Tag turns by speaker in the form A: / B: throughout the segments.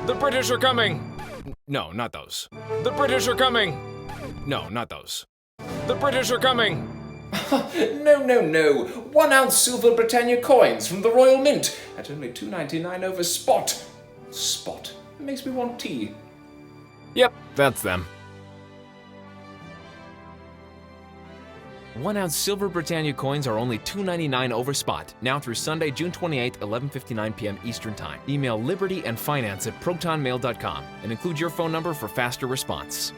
A: The British are coming! No, not those. The British are coming! No, not those. The British are coming!
B: No. 1 ounce silver Britannia coins from the Royal Mint at only $2.99 over spot. Spot. It makes me want tea.
A: Yep, that's them. 1 ounce silver Britannia coins are only $2.99 over spot, now through Sunday, June 28th, 11:59 p.m. Eastern Time. Email libertyandfinance@protonmail.com and include your phone number for faster response.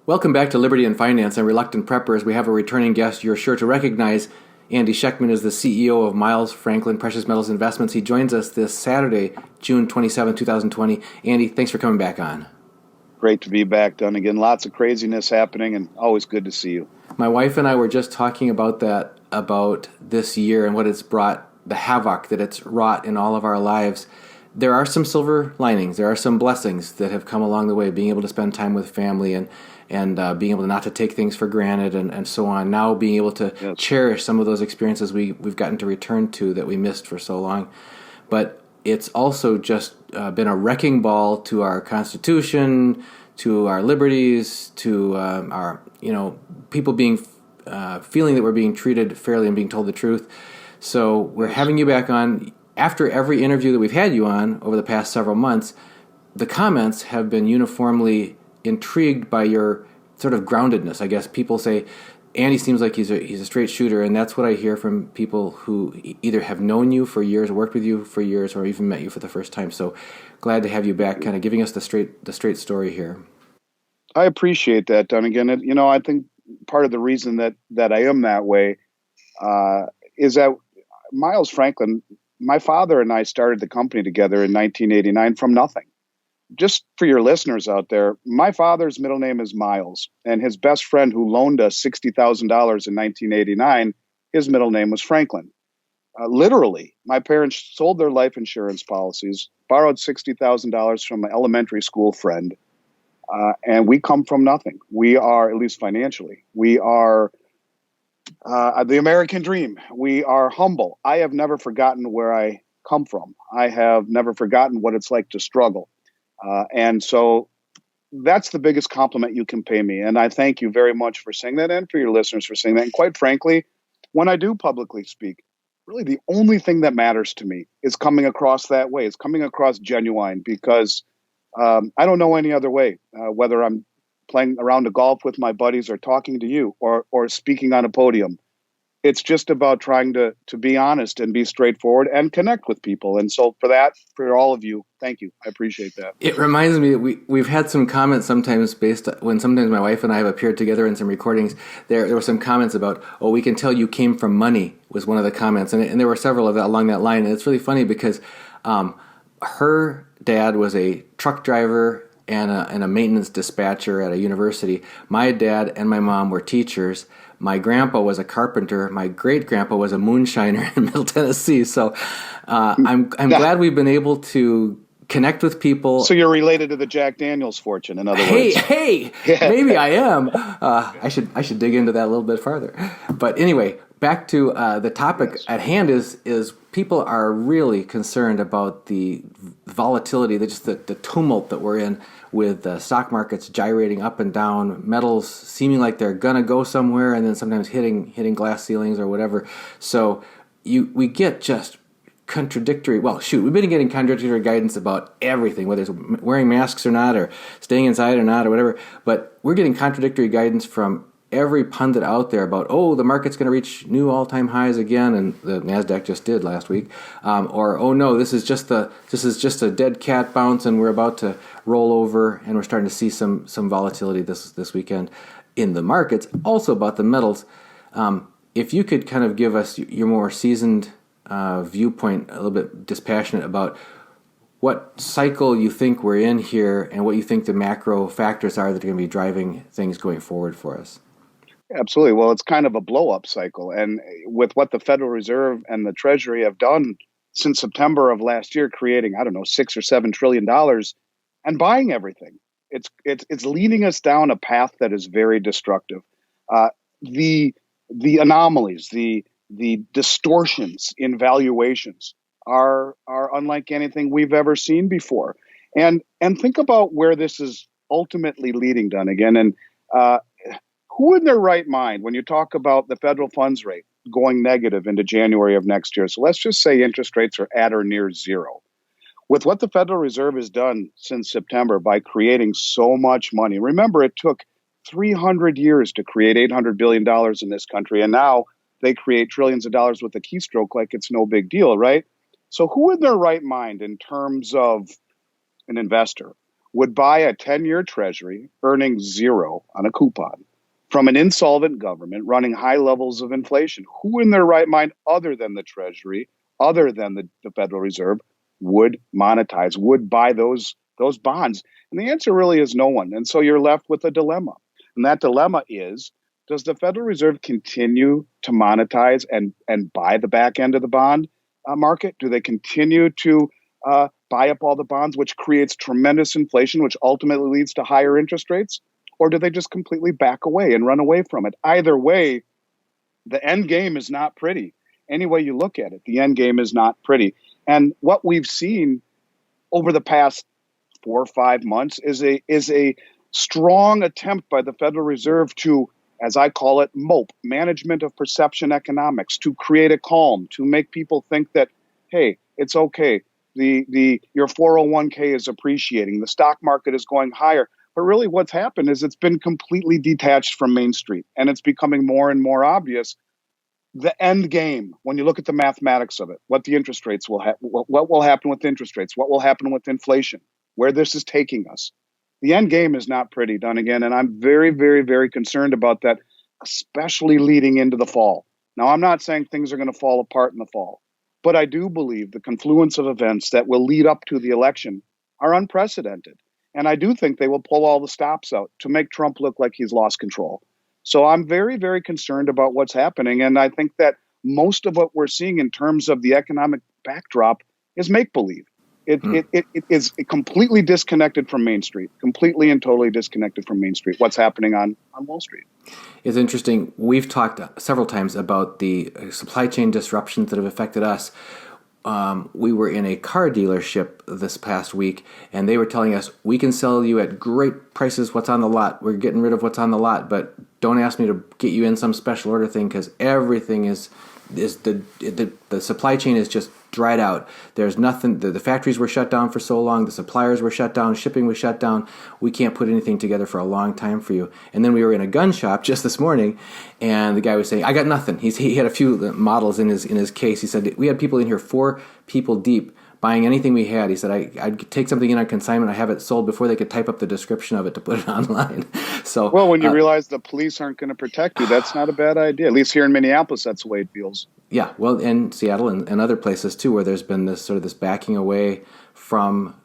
C: Welcome back to Liberty and Finance and Reluctant Preppers. We have a returning guest you're sure to recognize. Andy Schekman is the CEO of Miles Franklin Precious Metals Investments. He joins us this Saturday, June 27, 2020. Andy, thanks for coming back on.
D: Great to be back, Dunnigan. Lots of craziness happening and always good to see you.
C: My wife and I were just talking about this year and what it's brought, the havoc that it's wrought in all of our lives. There are some silver linings. There are some blessings that have come along the way, being able to spend time with family and being able not to take things for granted and so on. Now being able to cherish some of those experiences we've gotten to return to that we missed for so long. But it's also just been a wrecking ball to our Constitution, to our liberties, to our people being feeling that we're being treated fairly and being told the truth. So we're having you back on. After every interview that we've had you on over the past several months, the comments have been uniformly intrigued by your sort of groundedness. I guess people say, Andy seems like he's a straight shooter, and that's what I hear from people who either have known you for years, worked with you for years, or even met you for the first time. So glad to have you back, kind of giving us the straight story here.
D: I appreciate that, Dunnigan. I think part of the reason that I am that way is that Miles Franklin, my father and I started the company together in 1989 from nothing. Just for your listeners out there, my father's middle name is Miles, and his best friend who loaned us $60,000 in 1989, his middle name was Franklin. Literally, my parents sold their life insurance policies, borrowed $60,000 from an elementary school friend, and we come from nothing. We are, at least financially, we are the American dream. We are humble. I have never forgotten where I come from. I have never forgotten what it's like to struggle. And so that's the biggest compliment you can pay me. And I thank you very much for saying that and for your listeners for saying that. And quite frankly, when I do publicly speak, really the only thing that matters to me is coming across that way. It's coming across genuine because I don't know any other way, whether I'm playing around a golf with my buddies or talking to you or speaking on a podium. It's just about trying to be honest and be straightforward and connect with people. And so for all of you, thank you. I appreciate that.
C: It reminds me that we've had some comments sometimes sometimes my wife and I have appeared together in some recordings. There were some comments about, we can tell you came from money was one of the comments. And there were several of that along that line. And it's really funny because her dad was a truck driver and a maintenance dispatcher at a university. My dad and my mom were teachers. My grandpa was a carpenter. My great-grandpa was a moonshiner in Middle Tennessee. So I'm glad we've been able to connect with people.
D: So you're related to the Jack Daniels fortune, in other words.
C: Hey, maybe I am. I should dig into that a little bit farther. But anyway, back to the topic at hand is people are really concerned about the volatility, the tumult that we're in with stock markets gyrating up and down, metals seeming like they're gonna go somewhere, and then sometimes hitting glass ceilings or whatever. So we get just contradictory. Well, we've been getting contradictory guidance about everything, whether it's wearing masks or not, or staying inside or not, or whatever. But we're getting contradictory guidance from every pundit out there about, the market's going to reach new all-time highs again, and the Nasdaq just did last week, or no, this is just a dead cat bounce, and we're about to roll over, and we're starting to see some volatility this weekend in the markets. Also about the metals, if you could kind of give us your more seasoned viewpoint, a little bit dispassionate about what cycle you think we're in here, and what you think the macro factors are that are going to be driving things going forward for us.
D: Absolutely. Well, it's kind of a blow up cycle. And with what the Federal Reserve and the Treasury have done since September of last year, creating, I don't know, $6 or $7 trillion and buying everything, it's leading us down a path that is very destructive. Uh, the anomalies, the distortions in valuations are unlike anything we've ever seen before. And think about where this is ultimately leading, Dunnigan. And uh, who in their right mind, when you talk about the federal funds rate going negative into January of next year, so let's just say interest rates are at or near zero. With what the Federal Reserve has done since September by creating so much money, remember it took 300 years to create $800 billion in this country, and now they create trillions of dollars with a keystroke like it's no big deal, right? So who in their right mind, in terms of an investor, would buy a 10-year treasury earning zero on a coupon from an insolvent government running high levels of inflation? Who in their right mind, other than the Treasury, other than the Federal Reserve, would monetize, would buy those bonds? And the answer really is no one. And so you're left with a dilemma. And that dilemma is, does the Federal Reserve continue to monetize and buy the back end of the bond market? Do they continue to buy up all the bonds, which creates tremendous inflation, which ultimately leads to higher interest rates? Or do they just completely back away and run away from it? Either way, the end game is not pretty. Any way you look at it, the end game is not pretty. And what we've seen over the past 4 or 5 months is a strong attempt by the Federal Reserve to, as I call it, MOPE, management of perception economics, to create a calm, to make people think that, hey, it's okay. Your 401k is appreciating. The stock market is going higher. But really what's happened is it's been completely detached from Main Street, and it's becoming more and more obvious. The end game, when you look at the mathematics of it, what the interest rates will what will happen with interest rates, what will happen with inflation, where this is taking us. The end game is not pretty, Dunnigan, and I'm very, very, very concerned about that, especially leading into the fall. Now, I'm not saying things are going to fall apart in the fall, but I do believe the confluence of events that will lead up to the election are unprecedented. And I do think they will pull all the stops out to make Trump look like he's lost control. So I'm very, very concerned about what's happening. And I think that most of what we're seeing in terms of the economic backdrop is make believe. It is completely disconnected from Main Street, completely and totally disconnected from Main Street, what's happening on Wall Street.
C: It's interesting. We've talked several times about the supply chain disruptions that have affected us. We were in a car dealership this past week, and they were telling us, we can sell you at great prices what's on the lot. We're getting rid of what's on the lot, but don't ask me to get you in some special order thing, because everything is the supply chain is just dried out. There's nothing. The factories were shut down for so long. The suppliers were shut down. Shipping was shut down. We can't put anything together for a long time for you. And then we were in a gun shop just this morning, and the guy was saying, I got nothing. He had a few models in his case. He said, we had people in here, 4 people deep, buying anything we had. He said, I'd take something in on consignment. I have it sold before they could type up the description of it to put it online. So,
D: well, when you realize the police aren't going to protect you, that's not a bad idea. At least here in Minneapolis, that's the way it feels.
C: Yeah, well, in Seattle and other places too, where there's been this backing away from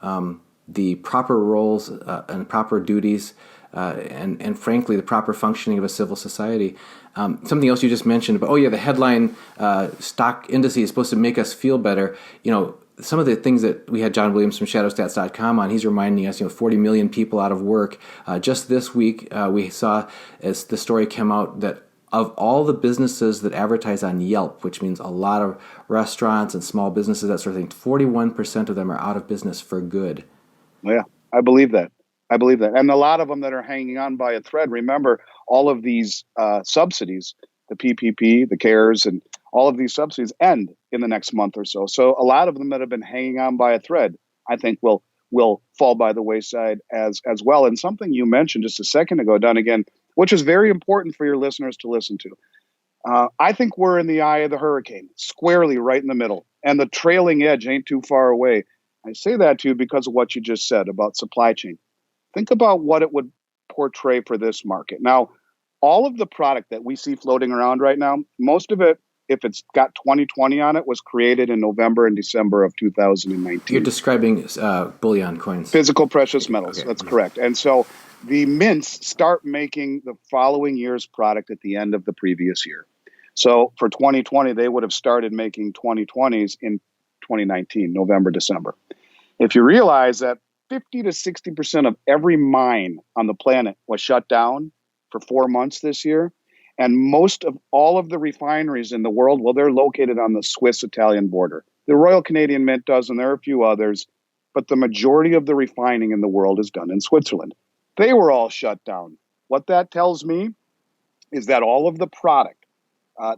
C: the proper roles and proper duties, and frankly, the proper functioning of a civil society. Something else you just mentioned about, the headline stock indices is supposed to make us feel better. Some of the things that we had John Williams from shadowstats.com on, he's reminding us, 40 million people out of work. Just this week, we saw, as the story came out, that of all the businesses that advertise on Yelp, which means a lot of restaurants and small businesses, that sort of thing, 41% of them are out of business for good.
D: Yeah, I believe that. And a lot of them that are hanging on by a thread. Remember, all of these subsidies, the PPP, the CARES, and all of these subsidies end in the next month or so. So a lot of them that have been hanging on by a thread, I think will fall by the wayside as well. And something you mentioned just a second ago, Dunnigan, which is very important for your listeners to listen to. I think we're in the eye of the hurricane, squarely right in the middle, and the trailing edge ain't too far away. I say that to you because of what you just said about supply chain. Think about what it would portray for this market. Now, all of the product that we see floating around right now, most of it if it's got 2020 on it, was created in November and December of 2019.
C: You're describing bullion coins.
D: Physical precious metals.
C: Okay.
D: That's correct. And so the mints start making the following year's product at the end of the previous year. So for 2020, they would have started making 2020s in 2019, November, December. If you realize that 50 to 60% of every mine on the planet was shut down for 4 months this year, and most of all of the refineries in the world, well, they're located on the Swiss-Italian border. The Royal Canadian Mint does, and there are a few others, but the majority of the refining in the world is done in Switzerland. They were all shut down. What that tells me is that all of the product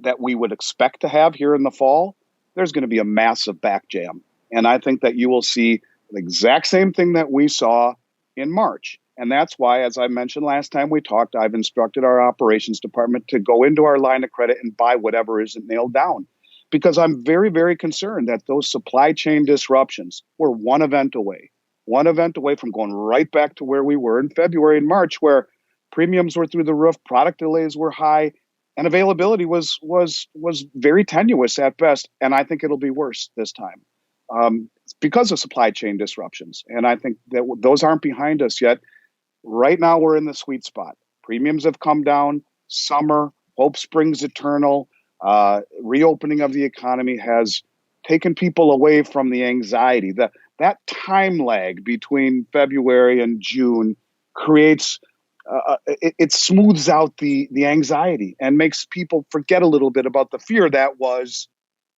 D: that we would expect to have here in the fall, there's going to be a massive back jam. And I think that you will see the exact same thing that we saw in March. And that's why, as I mentioned last time we talked, I've instructed our operations department to go into our line of credit and buy whatever isn't nailed down. Because I'm very, very concerned that those supply chain disruptions were one event away from going right back to where we were in February and March, where premiums were through the roof, product delays were high, and availability was very tenuous at best. And I think it'll be worse this time because of supply chain disruptions. And I think that those aren't behind us yet. Right now, we're in the sweet spot. Premiums have come down. Summer, hope springs eternal. Reopening of the economy has taken people away from the anxiety. That time lag between February and June creates, it smooths out the anxiety and makes people forget a little bit about the fear that was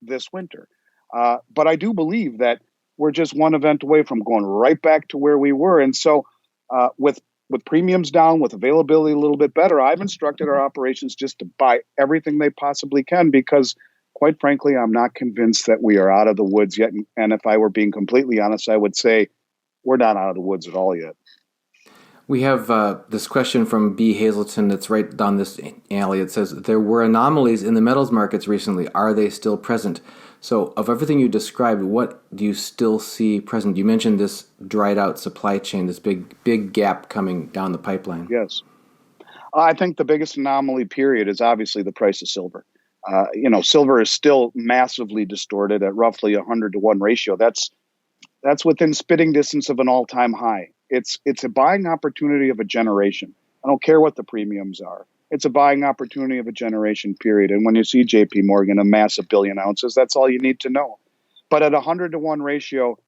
D: this winter. But I do believe that we're just one event away from going right back to where we were. And so with premiums down, with availability a little bit better, I've instructed our operations just to buy everything they possibly can because, quite frankly, I'm not convinced that we are out of the woods yet. And if I were being completely honest, I would say we're not out of the woods at all yet.
C: We have this question from B. Hazelton that's right down this alley. It says, there were anomalies in the metals markets recently. Are they still present? So of everything you described, what do you still see present? You mentioned this dried out supply chain, this big gap coming down the pipeline.
D: Yes. I think the biggest anomaly period is obviously the price of silver. Silver is still massively distorted at roughly 100-to-1 ratio. That's within spitting distance of an all-time high. It's a buying opportunity of a generation. I don't care what the premiums are. It's a buying opportunity of a generation period. And when you see JP Morgan amass 1 billion ounces, that's all you need to know. But at 100-to-1 ratio,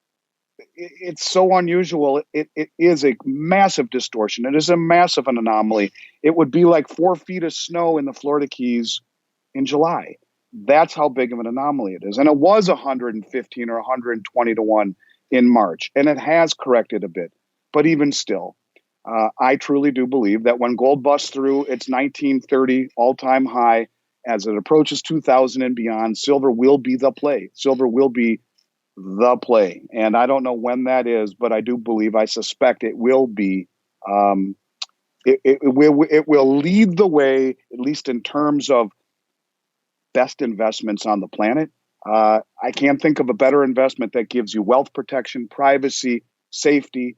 D: it's so unusual. It is a massive distortion. It is a massive anomaly. It would be like 4 feet of snow in the Florida Keys in July. That's how big of an anomaly it is. And it was 115 or 120-to-1 in March. And it has corrected a bit. But even still, I truly do believe that when gold busts through its 1930 all-time high, as it approaches 2000 and beyond, silver will be the play. Silver will be the play. And I don't know when that is, but I do believe, I suspect it will be. It will lead the way, at least in terms of best investments on the planet. I can't think of a better investment that gives you wealth protection, privacy, safety,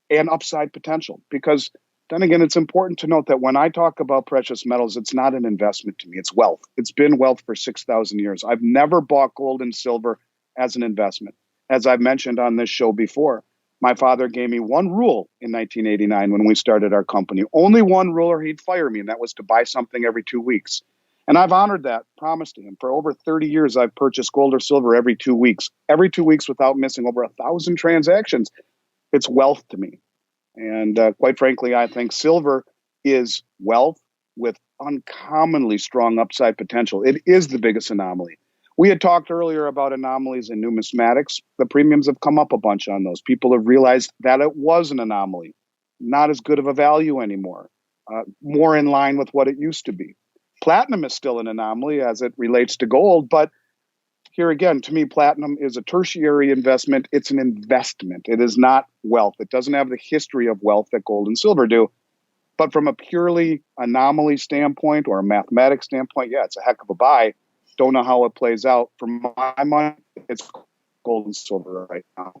D: and upside potential. Because then again, it's important to note that when I talk about precious metals, it's not an investment to me. It's wealth. It's been wealth for 6,000 years. I've never bought gold and silver as an investment. As I've mentioned on this show before, my father gave me one rule in 1989 when we started our company. Only one rule or he'd fire me, and that was to buy something every 2 weeks. And I've honored that promise to him. For over 30 years, I've purchased gold or silver every 2 weeks. Every 2 weeks without missing over 1,000 transactions. It's wealth to me. And quite frankly, I think silver is wealth with uncommonly strong upside potential. It is the biggest anomaly. We had talked earlier about anomalies in numismatics. The premiums have come up a bunch on those. People have realized that it was an anomaly, not as good of a value anymore, more in line with what it used to be. Platinum is still an anomaly as it relates to gold, but here again, to me, platinum is a tertiary investment. It's an investment. It is not wealth. It doesn't have the history of wealth that gold and silver do. But from a purely anomaly standpoint or a mathematics standpoint, yeah, it's a heck of a buy. Don't know how it plays out. For my money, it's gold and silver right now.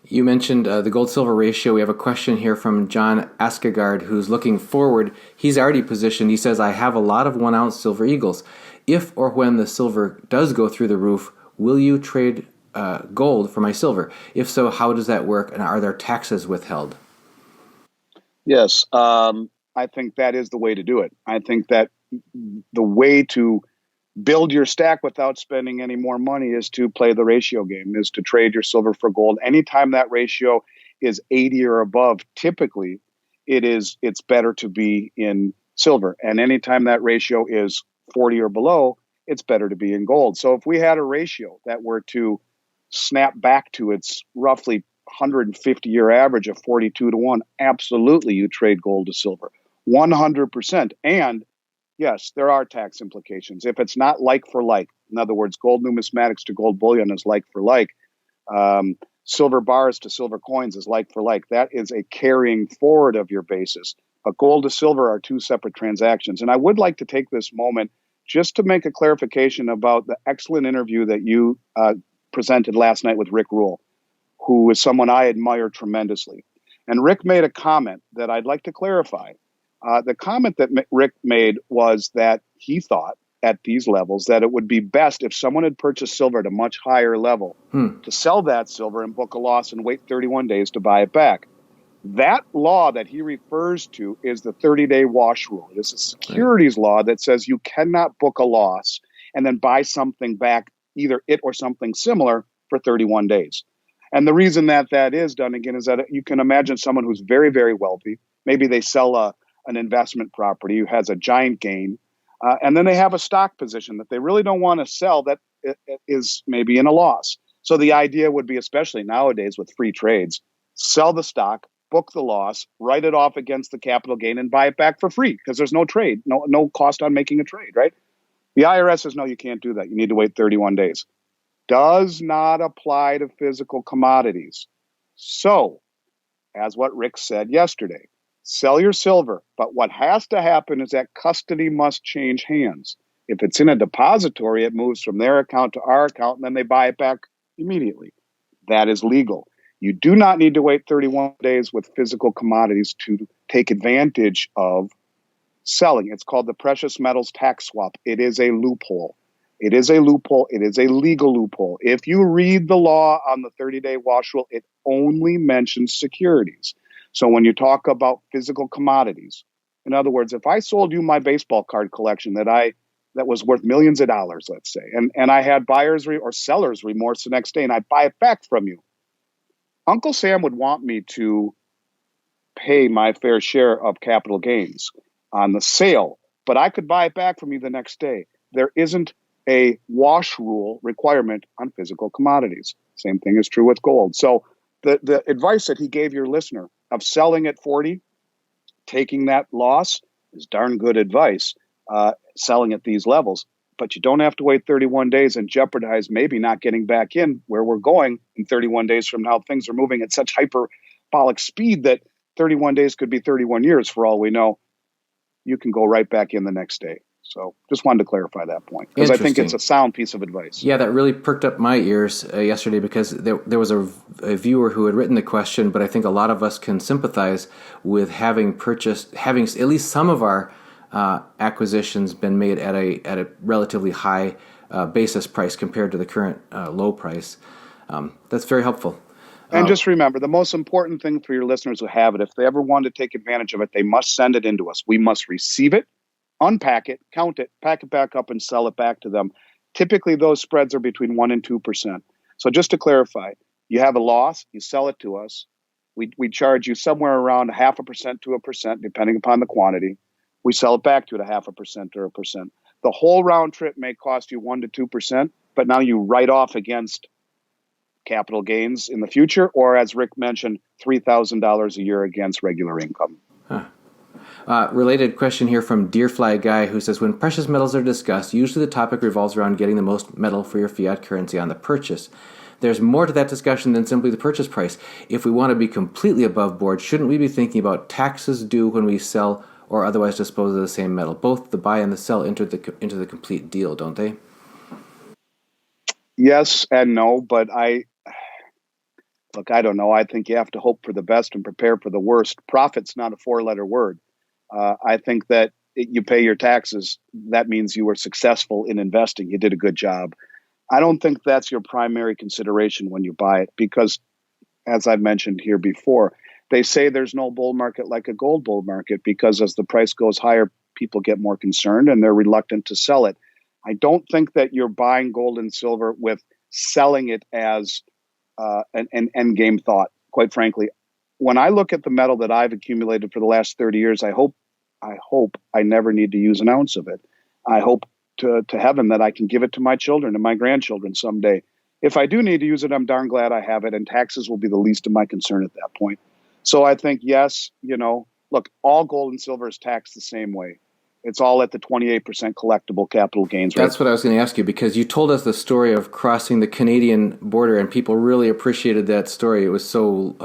C: You mentioned the gold-silver ratio. We have a question here from John Askegard, who's looking forward. He's already positioned. He says, I have a lot of 1-ounce silver eagles. if or when the silver does go through the roof, will you trade gold for my silver? If so, how does that work, and are there taxes withheld?
D: Yes, I think that is the way to do it. I think that the way to build your stack without spending any more money is to play the ratio game, is to trade your silver for gold. Anytime that ratio is 80 or above, typically it's better to be in silver. And anytime that ratio is 40 or below, it's better to be in gold. So if we had a ratio that were to snap back to its roughly 150-year average of 42 to 1, absolutely you trade gold to silver. 100%. And yes, there are tax implications. If it's not like for like, in other words, gold numismatics to gold bullion is like for like, silver bars to silver coins is like for like. That is a carrying forward of your basis. But gold to silver are two separate transactions. And I would like to take this moment just to make a clarification about the excellent interview that you presented last night with Rick Rule, who is someone I admire tremendously. And Rick made a comment that I'd like to clarify. The comment that Rick made was that he thought at these levels that it would be best if someone had purchased silver at a much higher level to sell that silver and book a loss and wait 31 days to buy it back. That law that he refers to is the 30-day wash rule. It is a securities law that says you cannot book a loss and then buy something back, either it or something similar, for 31 days. And the reason that is done, again, is that you can imagine someone who's very, very wealthy. Maybe they sell an investment property who has a giant gain, and then they have a stock position that they really don't want to sell that is maybe in a loss. So the idea would be, especially nowadays with free trades, sell the stock, book the loss, write it off against the capital gain, and buy it back for free because there's no trade, no cost on making a trade, right? The IRS says, no, you can't do that. You need to wait 31 days. Does not apply to physical commodities. So, as what Rick said yesterday, sell your silver, but what has to happen is that custody must change hands. If it's in a depository, it moves from their account to our account, and then they buy it back immediately. That is legal. You do not need to wait 31 days with physical commodities to take advantage of selling. It's called the precious metals tax swap. It is a loophole. It is a loophole. It is a legal loophole. If you read the law on the 30-day wash rule, it only mentions securities. So when you talk about physical commodities, in other words, if I sold you my baseball card collection that was worth millions of dollars, let's say, and I had buyer's or seller's remorse the next day, and I buy it back from you, Uncle Sam would want me to pay my fair share of capital gains on the sale, but I could buy it back from you the next day. There isn't a wash rule requirement on physical commodities. Same thing is true with gold. So the advice that he gave your listener of selling at 40, taking that loss, is darn good advice, selling at these levels. But you don't have to wait 31 days and jeopardize maybe not getting back in where we're going in 31 days from now. Things are moving at such hyperbolic speed that 31 days could be 31 years for all we know. You can go right back in the next day. So just wanted to clarify that point because I think it's a sound piece of advice.
C: Yeah, that really perked up my ears yesterday because there was a viewer who had written the question, but I think a lot of us can sympathize with having at least some of our acquisitions been made at a relatively high basis price compared to the current low price. That's very helpful.
D: And just remember, the most important thing for your listeners who have it, if they ever want to take advantage of it, they must send it into us. We must receive it, unpack it, count it, pack it back up, and sell it back to them. Typically, those spreads are between 1% and 2%. So just to clarify, you have a loss, you sell it to us. We charge you somewhere around 0.5% to 1%, depending upon the quantity. We sell it back to you at 0.5% or 1%. The whole round trip may cost you 1% to 2%, but now you write off against capital gains in the future, or as Rick mentioned, $3,000 a year against regular income.
C: Related question here from Deerfly Guy, who says, when precious metals are discussed, usually the topic revolves around getting the most metal for your fiat currency on the purchase. There's more to that discussion than simply the purchase price. If we want to be completely above board, shouldn't we be thinking about taxes due when we sell or otherwise dispose of the same metal? Both the buy and the sell enter into the complete deal, don't they?
D: Yes and no, but I don't know. I think you have to hope for the best and prepare for the worst. Profit's not a four-letter word. I think that you pay your taxes, that means you were successful in investing. You did a good job. I don't think that's your primary consideration when you buy it because, as I've mentioned here before, they say there's no bull market like a gold bull market because as the price goes higher, people get more concerned and they're reluctant to sell it. I don't think that you're buying gold and silver with selling it as an end game thought, quite frankly. When I look at the metal that I've accumulated for the last 30 years, I hope I never need to use an ounce of it. I hope to heaven that I can give it to my children and my grandchildren someday. If I do need to use it, I'm darn glad I have it, and taxes will be the least of my concern at that point. So I think, yes, look, all gold and silver is taxed the same way. It's all at the 28% collectible capital gains rate.
C: That's what I was going to ask you, because you told us the story of crossing the Canadian border, and people really appreciated that story. It was so,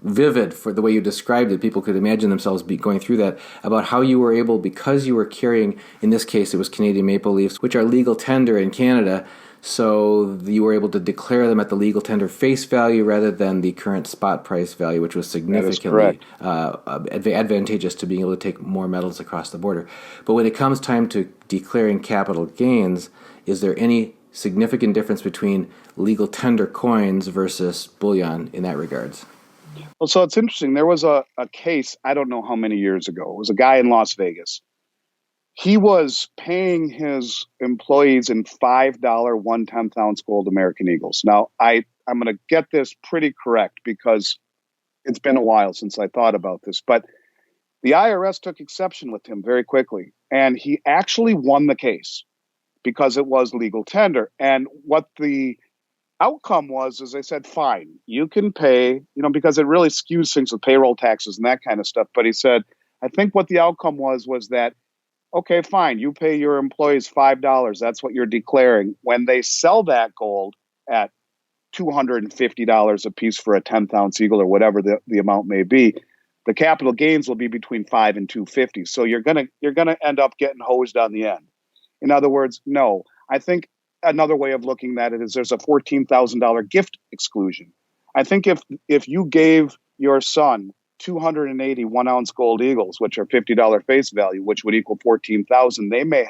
C: vivid for the way you described it. People could imagine themselves going through that, about how you were able, because you were carrying, in this case, it was Canadian maple leafs, which are legal tender in Canada, so you were able to declare them at the legal tender face value rather than the current spot price value, which was significantly advantageous to being able to take more metals across the border. But when it comes time to declaring capital gains, is there any significant difference between legal tender coins versus bullion in that regards?
D: Well, so it's interesting. There was a case, I don't know how many years ago. It was a guy in Las Vegas. He was paying his employees in $5 1/10 ounce gold American Eagles. Now, I'm going to get this pretty correct because it's been a while since I thought about this. But the IRS took exception with him very quickly. And he actually won the case because it was legal tender. And what the outcome was, is they said, fine, you can pay, because it really skews things with payroll taxes and that kind of stuff. But he said, I think what the outcome was that, okay, fine, you pay your employees $5. That's what you're declaring. When they sell that gold at $250 a piece for a 10th ounce eagle or whatever the amount may be, the capital gains will be between $5 and $250. So you're gonna end up getting hosed on the end. In other words, no. I think another way of looking at it is there's a $14,000 gift exclusion. I think if you gave your son 280 1-ounce gold eagles, which are $50 face value, which would equal 14,000, they may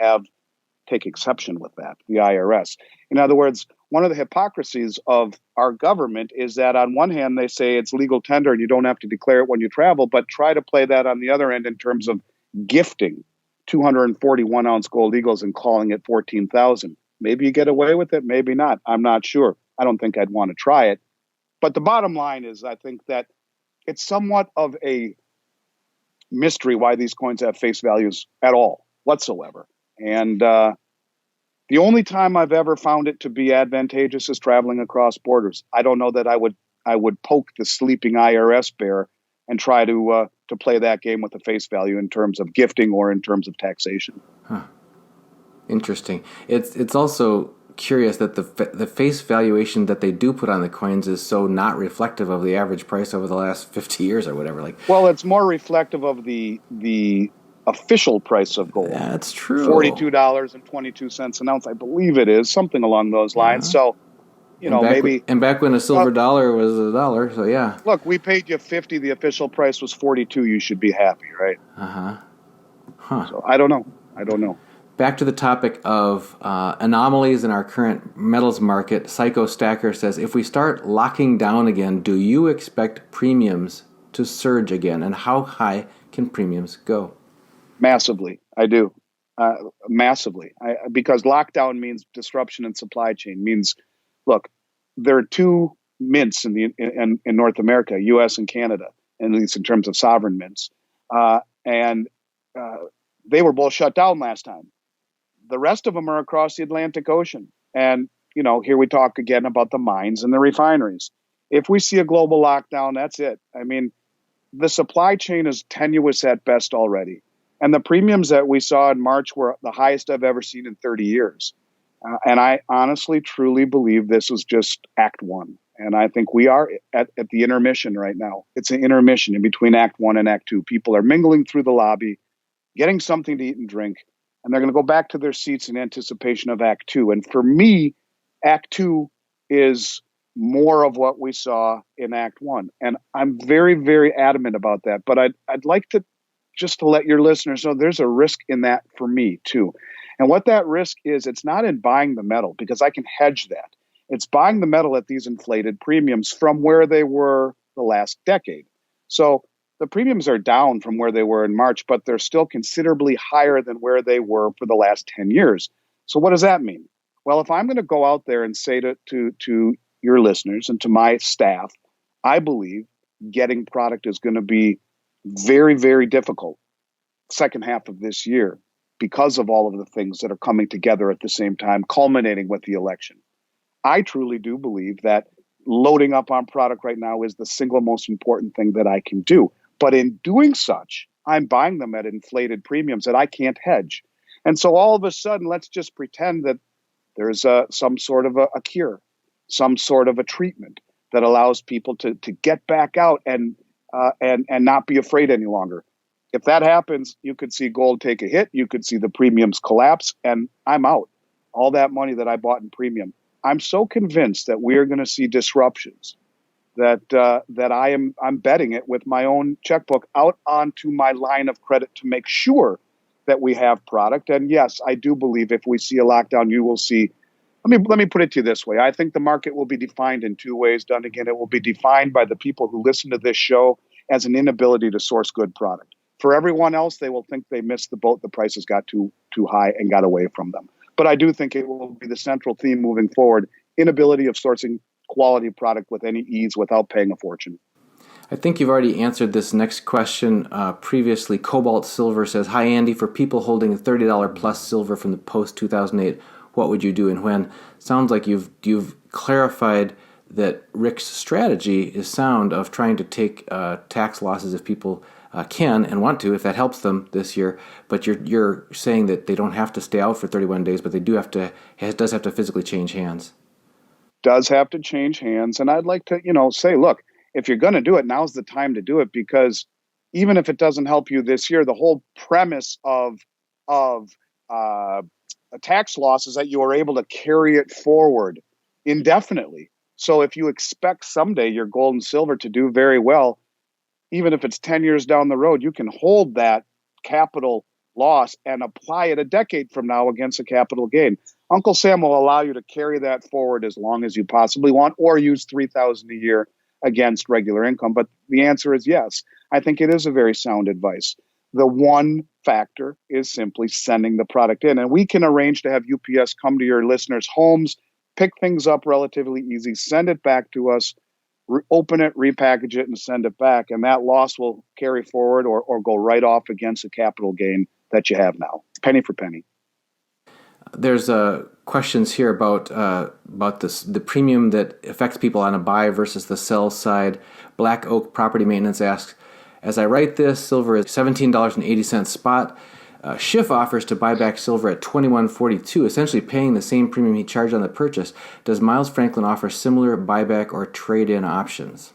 D: take exception with that, the IRS. In other words, one of the hypocrisies of our government is that on one hand, they say it's legal tender and you don't have to declare it when you travel, but try to play that on the other end in terms of gifting 240 1-ounce gold eagles and calling it 14,000. Maybe you get away with it, maybe not. I'm not sure. I don't think I'd want to try it. But the bottom line is, I think that it's somewhat of a mystery why these coins have face values at all, whatsoever. And the only time I've ever found it to be advantageous is traveling across borders. I don't know that I would poke the sleeping IRS bear and try to play that game with the face value in terms of gifting or in terms of taxation.
C: Huh. Interesting. It's also curious that the face valuation that they do put on the coins is so not reflective of the average price over the last 50 years or whatever.
D: Well, it's more reflective of the official price of gold.
C: That's true.
D: $42.22 an ounce, I believe it is, something along those lines. So,
C: back when a silver dollar was $1, so yeah.
D: Look, we paid you $50. The official price was $42. You should be happy, right?
C: Huh.
D: So I don't know.
C: Back to the topic of anomalies in our current metals market, Psycho Stacker says, if we start locking down again, do you expect premiums to surge again? And how high can premiums go?
D: Massively. I do. Massively. Because lockdown means disruption in supply chain, means, look, there are two mints in North America, U.S. and Canada, at least in terms of sovereign mints. And they were both shut down last time. The rest of them are across the Atlantic Ocean. And, here we talk again about the mines and the refineries. If we see a global lockdown, that's it. I mean, the supply chain is tenuous at best already. And the premiums that we saw in March were the highest I've ever seen in 30 years. And I honestly, truly believe this was just Act 1. And I think we are at the intermission right now. It's an intermission in between Act 1 and Act 2. People are mingling through the lobby, getting something to eat and drink, and they're going to go back to their seats in anticipation of Act 2. And for me, Act 2 is more of what we saw in Act 1. And I'm very, very adamant about that. But I'd like to just to let your listeners know, there's a risk in that for me too. And what that risk is, it's not in buying the metal because I can hedge that. It's buying the metal at these inflated premiums from where they were the last decade. So the premiums are down from where they were in March, but they're still considerably higher than where they were for the last 10 years. So what does that mean? Well, if I'm going to go out there and say to your listeners and to my staff, I believe getting product is going to be very, very difficult second half of this year because of all of the things that are coming together at the same time, culminating with the election. I truly do believe that loading up on product right now is the single most important thing that I can do. But in doing such, I'm buying them at inflated premiums that I can't hedge. And so all of a sudden, let's just pretend that there's some sort of a cure, some sort of a treatment that allows people to get back out and not be afraid any longer. If that happens, you could see gold take a hit. You could see the premiums collapse, and I'm out. All that money that I bought in premium. I'm so convinced that we are going to see disruptions that I'm betting it with my own checkbook out onto my line of credit to make sure that we have product. And yes, I do believe if we see a lockdown, you will see. Let me put it to you this way. I think the market will be defined in two ways, Dunnigan. It will be defined by the people who listen to this show as an inability to source good product. For everyone else, they will think they missed the boat. The prices got too high and got away from them. But I do think it will be the central theme moving forward, inability of sourcing quality product with any ease without paying a fortune.
C: I think you've already answered this next question previously. Cobalt Silver says, "Hi Andy, for people holding a $30 plus silver from the post-2008, what would you do and when?" Sounds like you've clarified that Rick's strategy is sound of trying to take tax losses if people can and want to, if that helps them this year. But you're saying that they don't have to stay out for 31 days, but they do have to. It does have to physically change hands.
D: Does have to change hands, and I'd like to say, look, if you're going to do it, now's the time to do it, because even if it doesn't help you this year, the whole premise of a tax loss is that you are able to carry it forward indefinitely. So if you expect someday your gold and silver to do very well, even if it's 10 years down the road, you can hold that capital loss and apply it a decade from now against a capital gain. Uncle Sam will allow you to carry that forward as long as you possibly want, or use $3,000 a year against regular income. But the answer is yes. I think it is a very sound advice. The one factor is simply sending the product in. And we can arrange to have UPS come to your listeners' homes, pick things up relatively easy, send it back to us, open it, repackage it, and send it back. And that loss will carry forward or go right off against the capital gain that you have now, penny for penny.
C: There's questions here about the premium that affects people on a buy versus the sell side. Black Oak Property Maintenance asks, "As I write this, silver is $17.80 spot. Schiff offers to buy back silver at $21.42, essentially paying the same premium he charged on the purchase. Does Miles Franklin offer similar buyback or trade-in options?"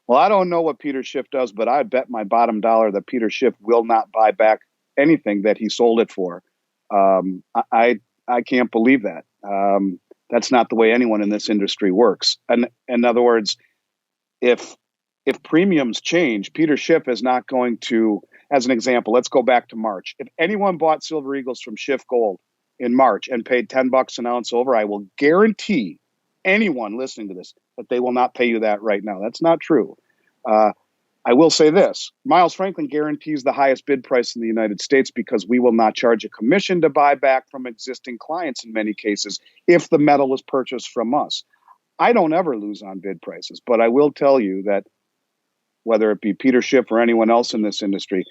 D: Well, I don't know what Peter Schiff does, but I bet my bottom dollar that Peter Schiff will not buy back anything that he sold it for. I can't believe that. That's not the way anyone in this industry works. And in other words, if premiums change, Peter Schiff is not going to. As an example, let's go back to March. If anyone bought Silver Eagles from Schiff Gold in March and paid $10 an ounce over, I will guarantee anyone listening to this that they will not pay you that right now. That's not true. I will say this. Miles Franklin guarantees the highest bid price in the United States because we will not charge a commission to buy back from existing clients in many cases if the metal was purchased from us. I don't ever lose on bid prices, but I will tell you that whether it be Peter Schiff or anyone else in this industry,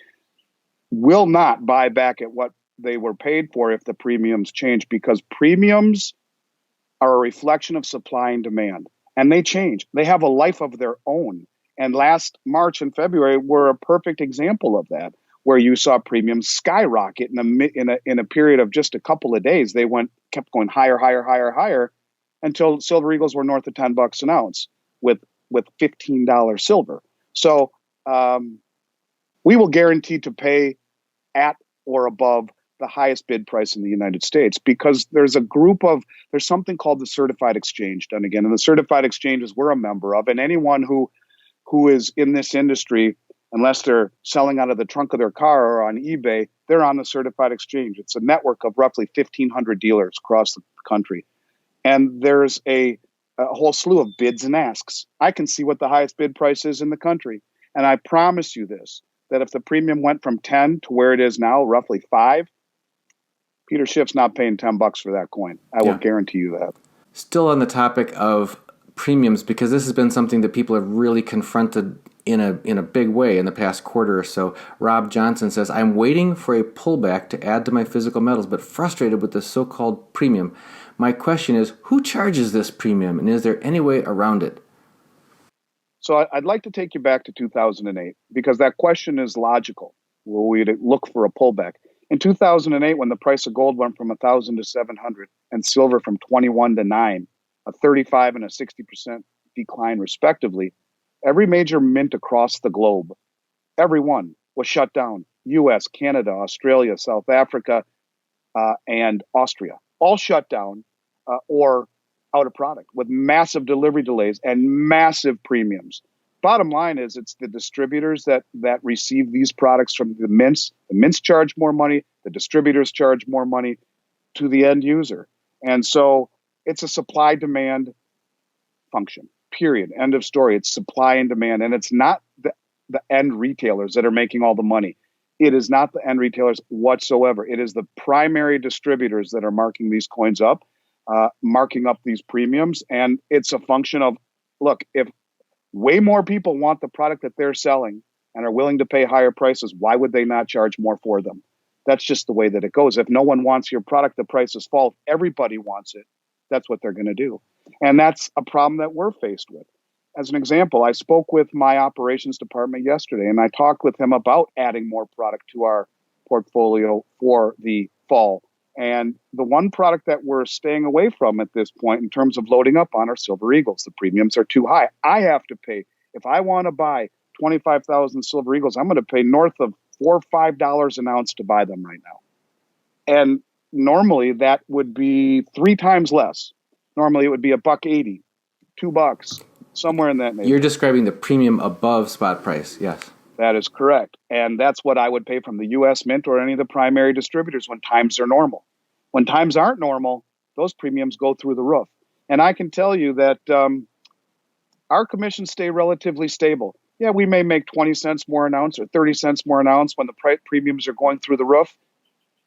D: will not buy back at what they were paid for if the premiums change, because premiums are a reflection of supply and demand, and they change. They have a life of their own. And last March and February were a perfect example of that, where you saw premiums skyrocket in a period of just a couple of days. They kept going higher until Silver Eagles were north of $10 an ounce with $15 silver. So we will guarantee to pay at or above the highest bid price in the United States, because there's something called the Certified Exchange done again. And the Certified Exchanges we're a member of, and anyone who is in this industry Unless they're selling out of the trunk of their car or on eBay, they're on the certified exchange. It's a network of roughly 1,500 dealers across the country. And there's a whole slew of bids and asks. I can see what the highest bid price is in the country. And I promise you this, that if the premium went from 10 to where it is now, roughly 5, Peter Schiff's not paying $10 for that coin. I will guarantee you that.
C: Still on the topic of premiums, because this has been something that people have really confronted in a big way in the past quarter or so. Rob Johnson says, I'm waiting for a pullback to add to my physical metals, but frustrated with the so-called premium. My question is, who charges this premium, and is there any way around it?
D: So I'd like to take you back to 2008, because that question is logical. Will we look for a pullback? In 2008, when the price of gold went from 1,000 to 700 and silver from 21 to 9, a 35 and a 60% decline respectively, every major mint across the globe, every one was shut down. US, Canada, Australia, South Africa, and Austria, all shut down or out of product with massive delivery delays and massive premiums. Bottom line is, it's the distributors that receive these products from the mints. The mints charge more money. The distributors charge more money to the end user. And so it's a supply-demand function, period. End of story. It's supply and demand. And it's not the end retailers that are making all the money. It is not the end retailers whatsoever. It is the primary distributors that are marking these coins up, marking up these premiums. And it's a function of, look, if way more people want the product that they're selling and are willing to pay higher prices, why would they not charge more for them? That's just the way that it goes. If no one wants your product, the prices fall. If everybody wants it, that's what they're going to do. And that's a problem that we're faced with. As an example, I spoke with my operations department yesterday, and I talked with him about adding more product to our portfolio for the fall. And the one product that we're staying away from at this point in terms of loading up on are Silver Eagles. The premiums are too high. I have to pay, if I want to buy 25,000 Silver Eagles, I'm going to pay north of $4 or $5 an ounce to buy them right now. And normally that would be 3 times less. Normally it would be $1.80, $2, somewhere in that neighborhood.
C: You're describing the premium above spot price, yes.
D: That is correct. And that's what I would pay from the U.S. Mint or any of the primary distributors when times are normal. When times aren't normal, those premiums go through the roof. And I can tell you that our commissions stay relatively stable. Yeah, we may make 20 cents more an ounce or 30 cents more an ounce when the premiums are going through the roof.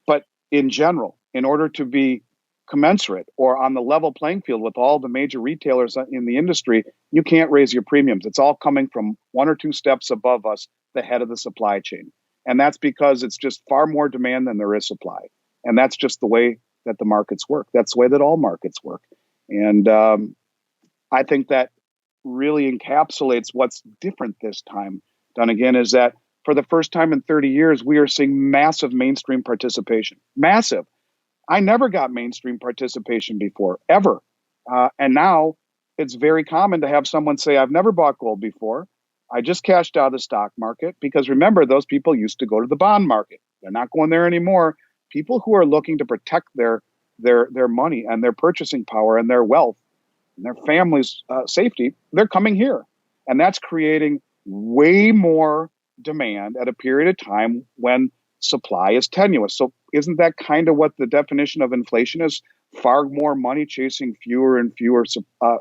D: But in general, in order to be commensurate or on the level playing field with all the major retailers in the industry, you can't raise your premiums. It's all coming from 1 or 2 steps above us, the head of the supply chain. And that's because it's just far more demand than there is supply. And that's just the way that the markets work. That's the way that all markets work. And I think that really encapsulates what's different this time, Dunnigan, is that for the first time in 30 years, we are seeing massive mainstream participation. Massive. I never got mainstream participation before, ever. And now it's very common to have someone say, I've never bought gold before. I just cashed out of the stock market. Because remember, those people used to go to the bond market. They're not going there anymore. People who are looking to protect their money and their purchasing power and their wealth and their family's safety, they're coming here. And that's creating way more demand at a period of time when supply is tenuous. So isn't that kind of what the definition of inflation is? Far more money chasing fewer and fewer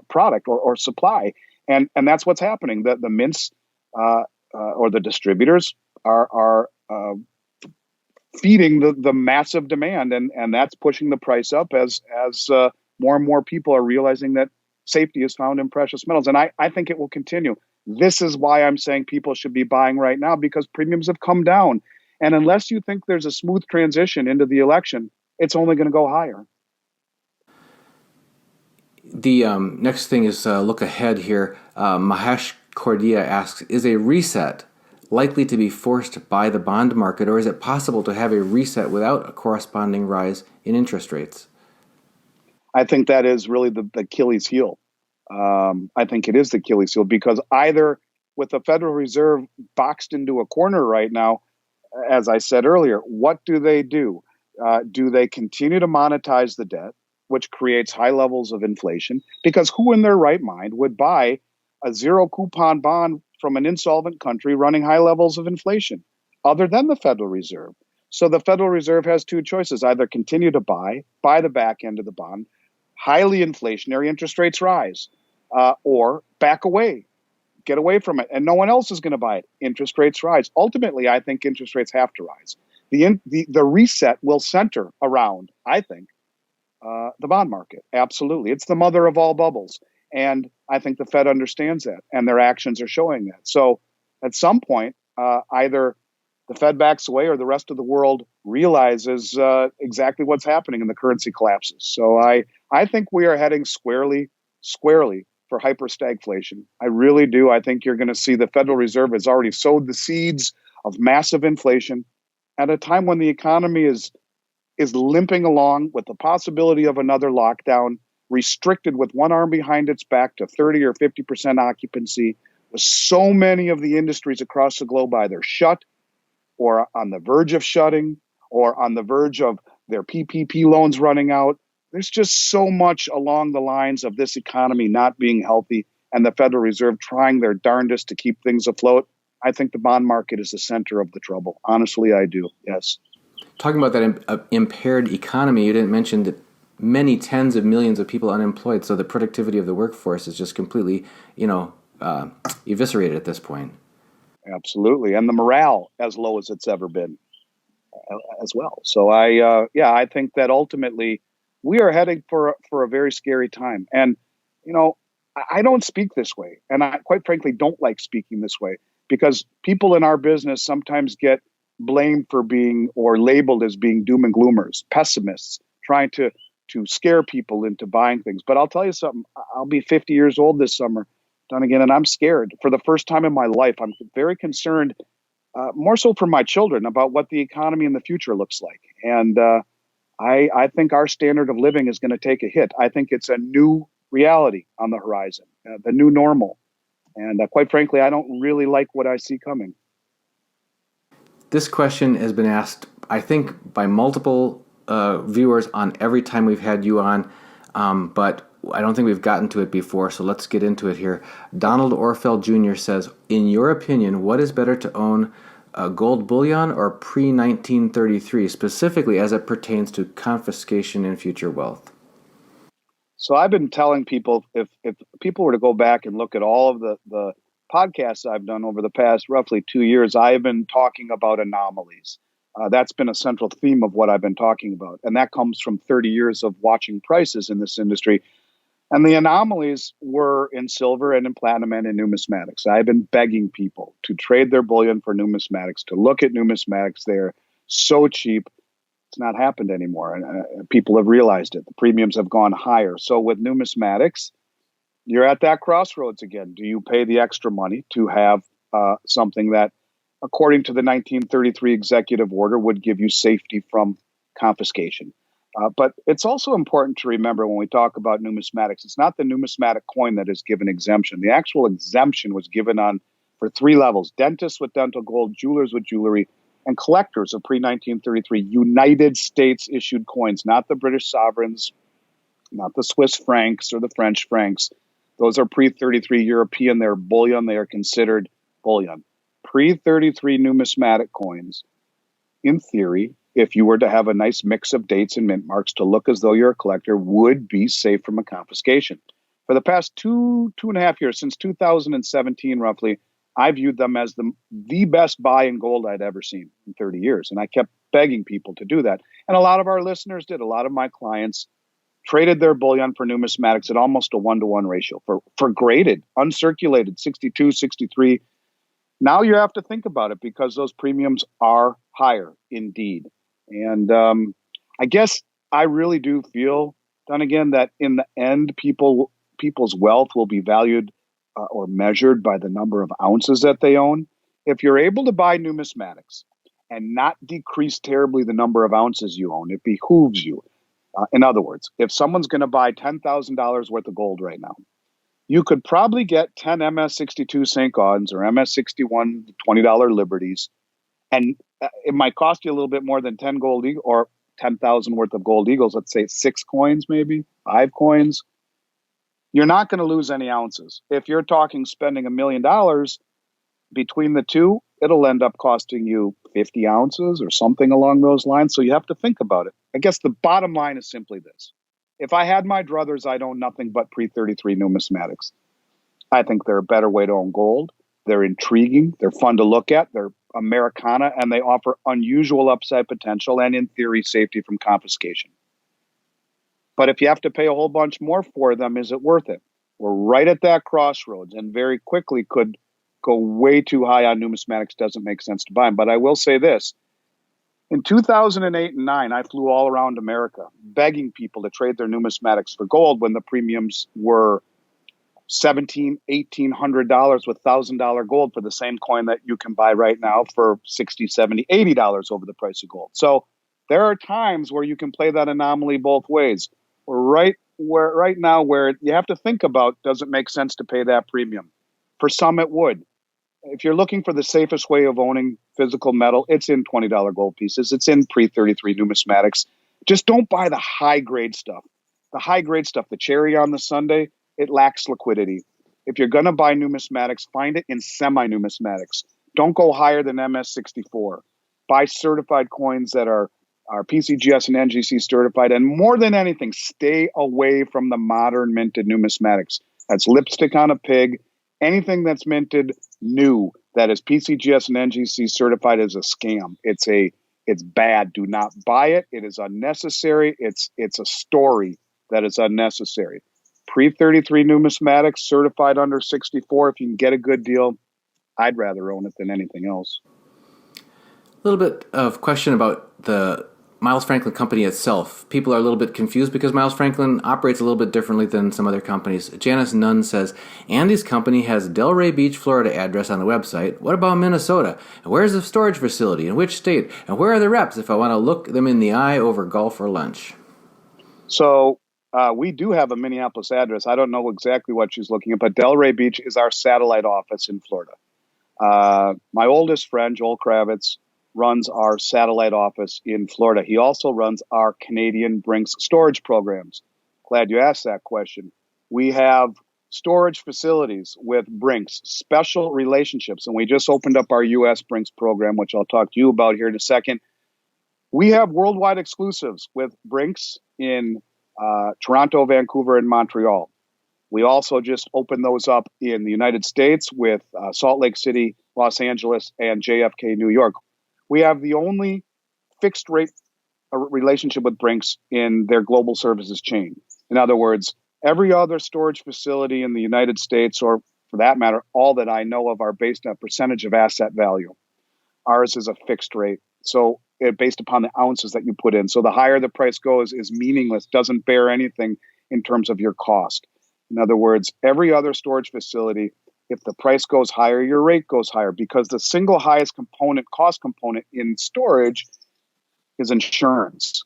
D: product or supply. And that's what's happening. The mints or the distributors are feeding the massive demand, and that's pushing the price up as more and more people are realizing that safety is found in precious metals. And I think it will continue. This is why I'm saying people should be buying right now, because premiums have come down. And unless you think there's a smooth transition into the election, it's only going to go higher.
C: The next thing is look ahead here. Mahesh Cordia asks, is a reset likely to be forced by the bond market, or is it possible to have a reset without a corresponding rise in interest rates?
D: I think that is really the Achilles heel. I think it is the Achilles heel, because either with the Federal Reserve boxed into a corner right now, as I said earlier, what do? Do they continue to monetize the debt, which creates high levels of inflation? Because who in their right mind would buy a zero coupon bond from an insolvent country running high levels of inflation, other than the Federal Reserve. So the Federal Reserve has two choices: either continue to buy the back end of the bond, highly inflationary, interest rates rise, or back away, get away from it, and no one else is going to buy it. Interest rates rise. Ultimately, I think interest rates have to rise. The reset will center around, I think, the bond market. Absolutely. It's the mother of all bubbles. And I think the Fed understands that, and their actions are showing that. So at some point, either the Fed backs away or the rest of the world realizes exactly what's happening and the currency collapses. So I think we are heading squarely for hyperstagflation. I really do. I think you're going to see the Federal Reserve has already sowed the seeds of massive inflation at a time when the economy is limping along with the possibility of another lockdown, restricted with one arm behind its back to 30 or 50% occupancy, with so many of the industries across the globe either shut or on the verge of shutting or on the verge of their PPP loans running out. There's just so much along the lines of this economy not being healthy and the Federal Reserve trying their darndest to keep things afloat. I think the bond market is the center of the trouble. Honestly, I do. Yes.
C: Talking about that impaired economy, you didn't mention that many tens of millions of people unemployed, so the productivity of the workforce is just completely, eviscerated at this point.
D: Absolutely. And the morale as low as it's ever been as well. So I think that ultimately we are heading for a very scary time. And, I don't speak this way. And I quite frankly don't like speaking this way, because people in our business sometimes get blamed for being or labeled as being doom and gloomers, pessimists, trying to scare people into buying things. But I'll tell you something, I'll be 50 years old this summer, Dunnigan, and I'm scared. For the first time in my life, I'm very concerned, more so for my children, about what the economy in the future looks like. And I think our standard of living is going to take a hit. I think it's a new reality on the horizon, the new normal. And quite frankly, I don't really like what I see coming.
C: This question has been asked, I think, by multiple viewers on every time we've had you on, but I don't think we've gotten to it before, so let's get into it here. Donald Orfeld Jr. says, in your opinion, what is better to own gold bullion or pre-1933, specifically as it pertains to confiscation and future wealth?
D: So I've been telling people, if people were to go back and look at all of the podcasts I've done over the past roughly 2 years, I've been talking about anomalies. That's been a central theme of what I've been talking about. And that comes from 30 years of watching prices in this industry. And the anomalies were in silver and in platinum and in numismatics. I've been begging people to trade their bullion for numismatics, to look at numismatics. They're so cheap. It's not happened anymore. And people have realized it. The premiums have gone higher. So with numismatics, you're at that crossroads again. Do you pay the extra money to have something that, according to the 1933 executive order, would give you safety from confiscation? But it's also important to remember when we talk about numismatics, it's not the numismatic coin that is given exemption. The actual exemption was given for 3 levels: dentists with dental gold, jewelers with jewelry, and collectors of pre-1933 United States issued coins, not the British sovereigns, not the Swiss francs or the French francs. Those are pre-33 European. They're bullion. They are considered bullion. Pre-33 numismatic coins, in theory, if you were to have a nice mix of dates and mint marks to look as though you're a collector, would be safe from a confiscation. For the past two and a half years, since 2017 roughly, I viewed them as the best buy in gold I'd ever seen in 30 years. And I kept begging people to do that. And a lot of our listeners did. A lot of my clients traded their bullion for numismatics at almost a 1-to-1 ratio for graded, uncirculated 62, 63. Now you have to think about it, because those premiums are higher indeed. And I guess I really do feel, Dunnigan, that in the end, people's wealth will be valued or measured by the number of ounces that they own. If you're able to buy numismatics and not decrease terribly the number of ounces you own, it behooves you. In other words, if someone's going to buy $10,000 worth of gold right now, you could probably get 10 MS-62 St. Gaudens or MS-61 $20 Liberties, and it might cost you a little bit more than 10 gold eagles or 10,000 worth of gold eagles. Let's say 6 coins, maybe 5 coins. You're not going to lose any ounces. If you're talking spending $1 million, between the two, it'll end up costing you 50 ounces or something along those lines. So you have to think about it. I guess the bottom line is simply this. If I had my druthers, I'd own nothing but pre-33 numismatics. I think they're a better way to own gold. They're intriguing. They're fun to look at. They're Americana, and they offer unusual upside potential and, in theory, safety from confiscation. But if you have to pay a whole bunch more for them, is it worth it? We're right at that crossroads and very quickly could go way too high on numismatics. Doesn't make sense to buy them. But I will say this. In 2008 and 9, I flew all around America begging people to trade their numismatics for gold when the premiums were $1,700, $1,800 with $1,000 gold for the same coin that you can buy right now for $60, $70, $80 over the price of gold. So there are times where you can play that anomaly both ways. We're right now where you have to think about, does it make sense to pay that premium? For some, it would. If you're looking for the safest way of owning physical metal, it's in $20 gold pieces. It's in pre-33 numismatics. Just don't buy the high-grade stuff. The high-grade stuff, the cherry on the sundae, it lacks liquidity. If you're going to buy numismatics, find it in semi-numismatics. Don't go higher than MS64. Buy certified coins that are PCGS and NGC certified. And more than anything, stay away from the modern minted numismatics. That's lipstick on a pig. Anything that's minted new that is PCGS and NGC certified is a scam. It's bad. Do not buy it. It is unnecessary. It's a story that is unnecessary. Pre-33 numismatics certified under 64. If you can get a good deal, I'd rather own it than anything else.
C: A little bit of question about the Miles Franklin Company itself. People are a little bit confused because Miles Franklin operates a little bit differently than some other companies. Janice Nunn says, Andy's company has a Delray Beach, Florida address on the website. What about Minnesota? And where's the storage facility? In which state? And where are the reps if I want to look them in the eye over golf or lunch?
D: So we do have a Minneapolis address. I don't know exactly what she's looking at, but Delray Beach is our satellite office in Florida. My oldest friend, Joel Kravitz, runs our satellite office in Florida. He also runs our Canadian Brinks storage programs. Glad you asked that question. We have storage facilities with Brinks, special relationships, and we just opened up our U.S. Brinks program, which I'll talk to you about here in a second. We have worldwide exclusives with Brinks in Toronto, Vancouver, and Montreal. We also just opened those up in the United States with Salt Lake City, Los Angeles, and JFK, New York. We have the only fixed rate relationship with Brinks in their global services chain. In other words, every other storage facility in the United States, or for that matter, all that I know of, are based on a percentage of asset value. Ours is a fixed rate. So based upon the ounces that you put in. So the higher the price goes is meaningless, doesn't bear anything in terms of your cost. In other words, every other storage facility, if the price goes higher, your rate goes higher, because the single highest cost component in storage is insurance.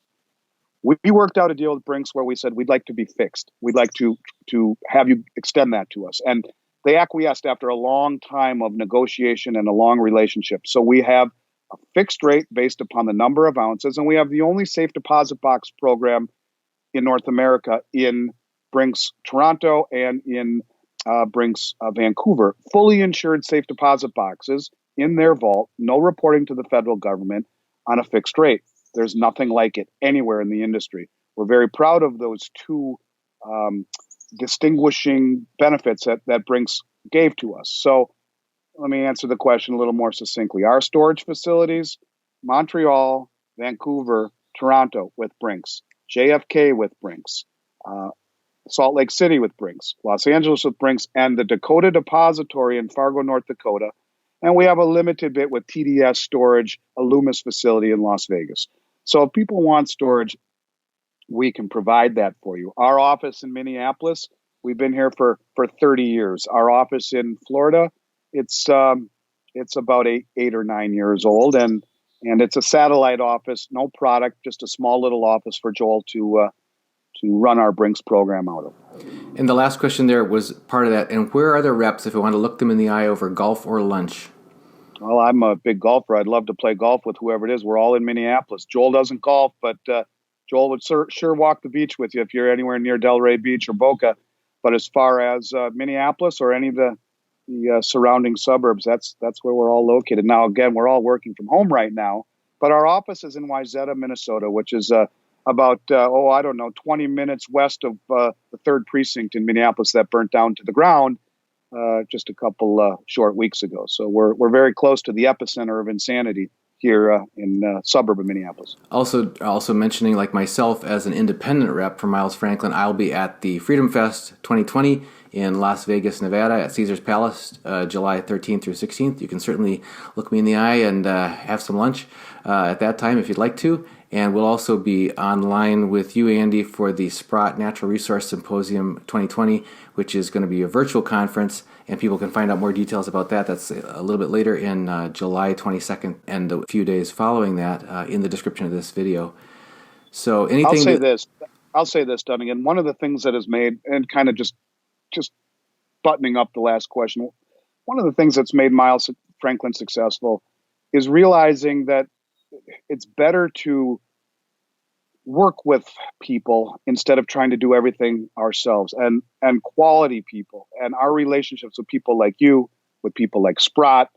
D: We worked out a deal with Brinks where we said we'd like to be fixed. We'd like to have you extend that to us. And they acquiesced after a long time of negotiation and a long relationship. So we have a fixed rate based upon the number of ounces, and we have the only safe deposit box program in North America in Brinks Toronto and in Brinks Vancouver. Fully insured safe deposit boxes in their vault, no reporting to the federal government, on a fixed rate. There's nothing like it anywhere in the industry. We're very proud of those two distinguishing benefits that Brinks gave to us. So let me answer the question a little more succinctly. Our storage facilities, Montreal, Vancouver, Toronto with Brinks, JFK with Brinks, Salt Lake City with Brinks, Los Angeles with Brinks, and the Dakota Depository in Fargo, North Dakota. And we have a limited bit with TDS Storage, a Loomis facility in Las Vegas. So if people want storage, we can provide that for you. Our office in Minneapolis, we've been here for 30 years. Our office in Florida, it's about eight or 9 years old, and it's a satellite office, no product, just a small little office for Joel to run our Brinks program out of.
C: And the last question there was part of that. And where are the reps if I want to look them in the eye over golf or lunch?
D: Well, I'm a big golfer. I'd love to play golf with whoever it is. We're all in Minneapolis. Joel doesn't golf, but Joel would sure walk the beach with you if you're anywhere near Delray Beach or Boca. But as far as Minneapolis or any of the the surrounding suburbs. That's where we're all located. Now, again, we're all working from home right now, but our office is in Wayzata, Minnesota, which is about, 20 minutes west of the 3rd Precinct in Minneapolis that burnt down to the ground just a couple short weeks ago. So we're very close to the epicenter of insanity here in suburb of Minneapolis.
C: Also mentioning, like myself, as an independent rep for Miles Franklin, I'll be at the Freedom Fest 2020 in Las Vegas, Nevada at Caesars Palace, July 13th through 16th. You can certainly look me in the eye and have some lunch at that time if you'd like to. And we'll also be online with you, Andy, for the Sprott Natural Resource Symposium 2020, which is going to be a virtual conference, and people can find out more details about that. That's a little bit later in July 22nd and a few days following that in the description of this video. So anything...
D: I'll say this, Dunnigan. One of the things that has made, and kind of just buttoning up the last question, one of the things that's made Miles Franklin successful is realizing that it's better to work with people instead of trying to do everything ourselves, and quality people, and our relationships with people like you, with people like Sprott,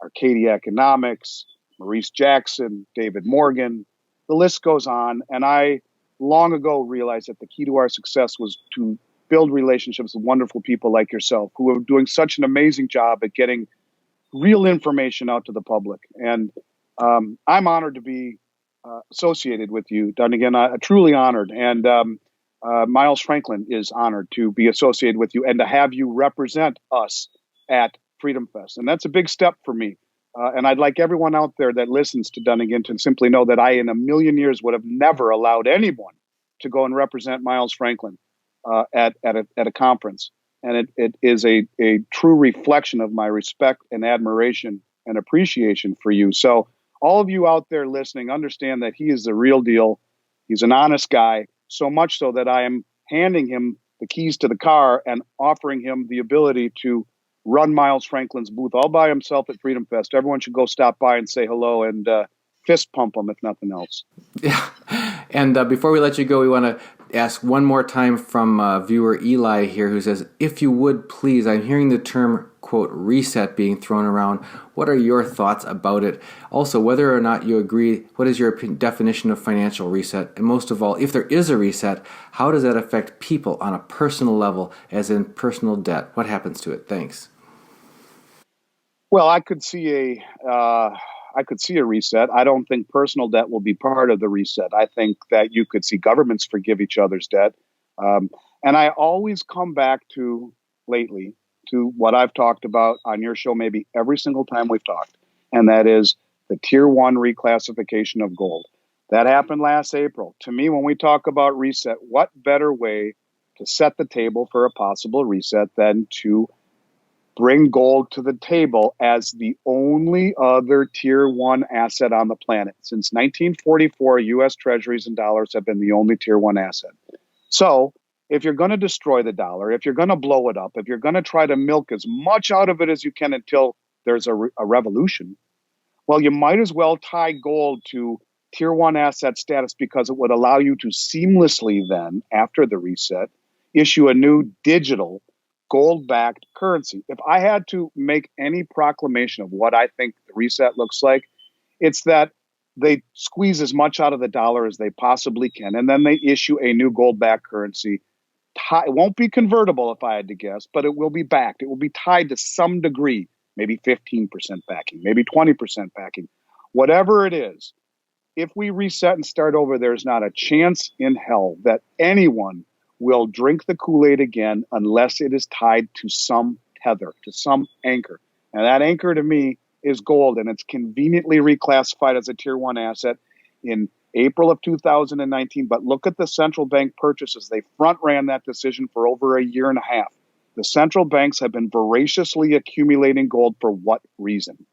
D: Arcadia Economics, Maurice Jackson, David Morgan, the list goes on. And I long ago realized that the key to our success was to build relationships with wonderful people like yourself, who are doing such an amazing job at getting real information out to the public. And I'm honored to be associated with you, Dunnigan. Truly honored. And Miles Franklin is honored to be associated with you and to have you represent us at Freedom Fest. And that's a big step for me. And I'd like everyone out there that listens to Dunnigan to simply know that I, in a million years, would have never allowed anyone to go and represent Miles Franklin at a conference. And it is a true reflection of my respect and admiration and appreciation for you. So all of you out there listening, understand that he is the real deal. He's an honest guy, so much so that I am handing him the keys to the car and offering him the ability to run Miles Franklin's booth all by himself at Freedom Fest. Everyone should go stop by and say hello and fist pump him, if nothing else.
C: Yeah. And before we let you go, we want to ask one more time from viewer Eli here, who says, if you would please, I'm hearing the term, quote, reset being thrown around. What are your thoughts about it? Also, whether or not you agree, what is your definition of financial reset? And most of all, if there is a reset, how does that affect people on a personal level, as in personal debt? What happens to it? Thanks.
D: Well, I could see a reset. I don't think personal debt will be part of the reset. I think that you could see governments forgive each other's debt. And I always come back to lately to what I've talked about on your show maybe every single time we've talked, and that is the Tier 1 reclassification of gold. That happened last April. To me, when we talk about reset, what better way to set the table for a possible reset than to bring gold to the table as the only other Tier 1 asset on the planet. Since 1944, U.S. Treasuries and dollars have been the only Tier 1 asset. So if you're going to destroy the dollar, if you're going to blow it up, if you're going to try to milk as much out of it as you can until there's a revolution, well, you might as well tie gold to Tier 1 asset status, because it would allow you to seamlessly then, after the reset, issue a new digital gold-backed currency. If I had to make any proclamation of what I think the reset looks like, it's that they squeeze as much out of the dollar as they possibly can, and then they issue a new gold-backed currency. It won't be convertible, if I had to guess, but it will be backed. It will be tied to some degree, maybe 15% backing, maybe 20% backing, whatever it is. If we reset and start over, there's not a chance in hell that anyone will drink the Kool-Aid again unless it is tied to some tether, to some anchor. And that anchor to me is gold, and it's conveniently reclassified as a Tier 1 asset in April of 2019. But look at the central bank purchases. They front ran that decision for over a year and a half. The central banks have been voraciously accumulating gold for what reason?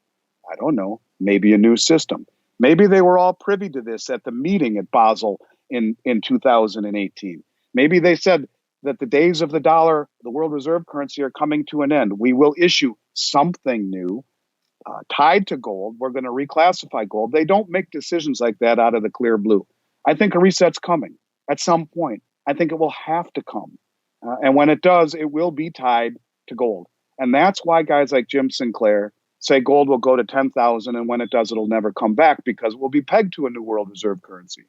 D: I don't know. Maybe a new system. Maybe they were all privy to this at the meeting at Basel in 2018. Maybe they said that the days of the dollar, the world reserve currency, are coming to an end. We will issue something new tied to gold. We're going to reclassify gold. They don't make decisions like that out of the clear blue. I think a reset's coming at some point. I think it will have to come. And when it does, it will be tied to gold. And that's why guys like Jim Sinclair say gold will go to 10,000, and when it does, it'll never come back because we'll be pegged to a new world reserve currency.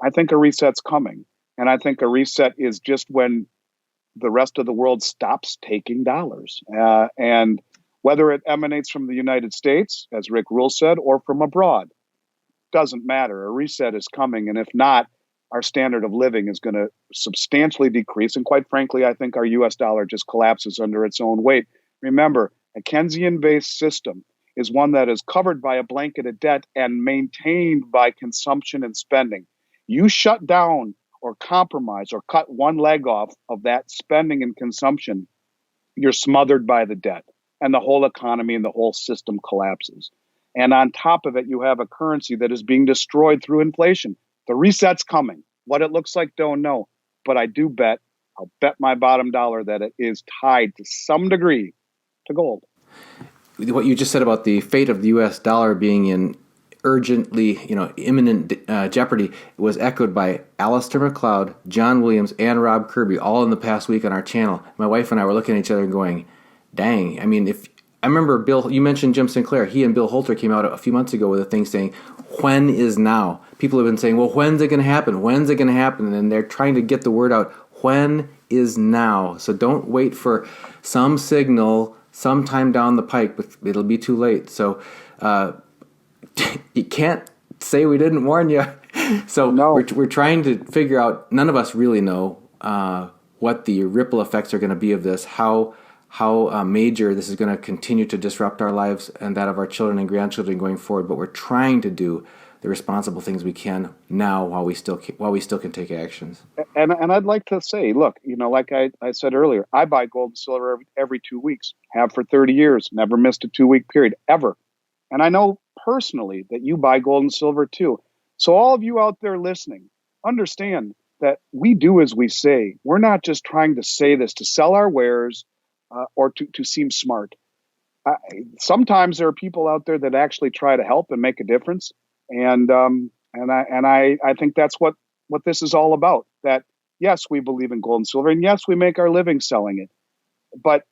D: I think a reset's coming. And I think a reset is just when the rest of the world stops taking dollars. And whether it emanates from the United States, as Rick Rule said, or from abroad, doesn't matter. A reset is coming. And if not, our standard of living is going to substantially decrease. And quite frankly, I think our US dollar just collapses under its own weight. Remember, a Keynesian-based system is one that is covered by a blanket of debt and maintained by consumption and spending. You shut down or compromise or cut one leg off of that spending and consumption, you're smothered by the debt, and the whole economy and the whole system collapses. And on top of it, you have a currency that is being destroyed through inflation. The reset's coming. What it looks like, don't know. But I do bet, I'll bet my bottom dollar that it is tied to some degree to gold.
C: What you just said about the fate of the U.S. dollar being in urgently, imminent jeopardy was echoed by Alistair McLeod, John Williams, and Rob Kirby all in the past week on our channel. My wife and I were looking at each other and going, dang. I mean, if I remember Bill, you mentioned Jim Sinclair. He and Bill Holter came out a few months ago with a thing saying, when is now? People have been saying, well, when's it going to happen? When's it going to happen? And they're trying to get the word out. When is now? So don't wait for some signal sometime down the pike, but it'll be too late. So you can't say we didn't warn you. So
D: no.
C: we're trying to figure out, none of us really know what the ripple effects are going to be of this, how major this is going to continue to disrupt our lives and that of our children and grandchildren going forward. But we're trying to do the responsible things we can now while we still can take actions.
D: And I'd like to say, look, like I said earlier, I buy gold and silver every 2 weeks, have for 30 years, never missed a 2-week period ever. And I know personally that you buy gold and silver too. So all of you out there listening, understand that we do as we say. We're not just trying to say this to sell our wares or to seem smart. Sometimes there are people out there that actually try to help and make a difference. And I think that's what this is all about. That yes, we believe in gold and silver, and yes, we make our living selling it. But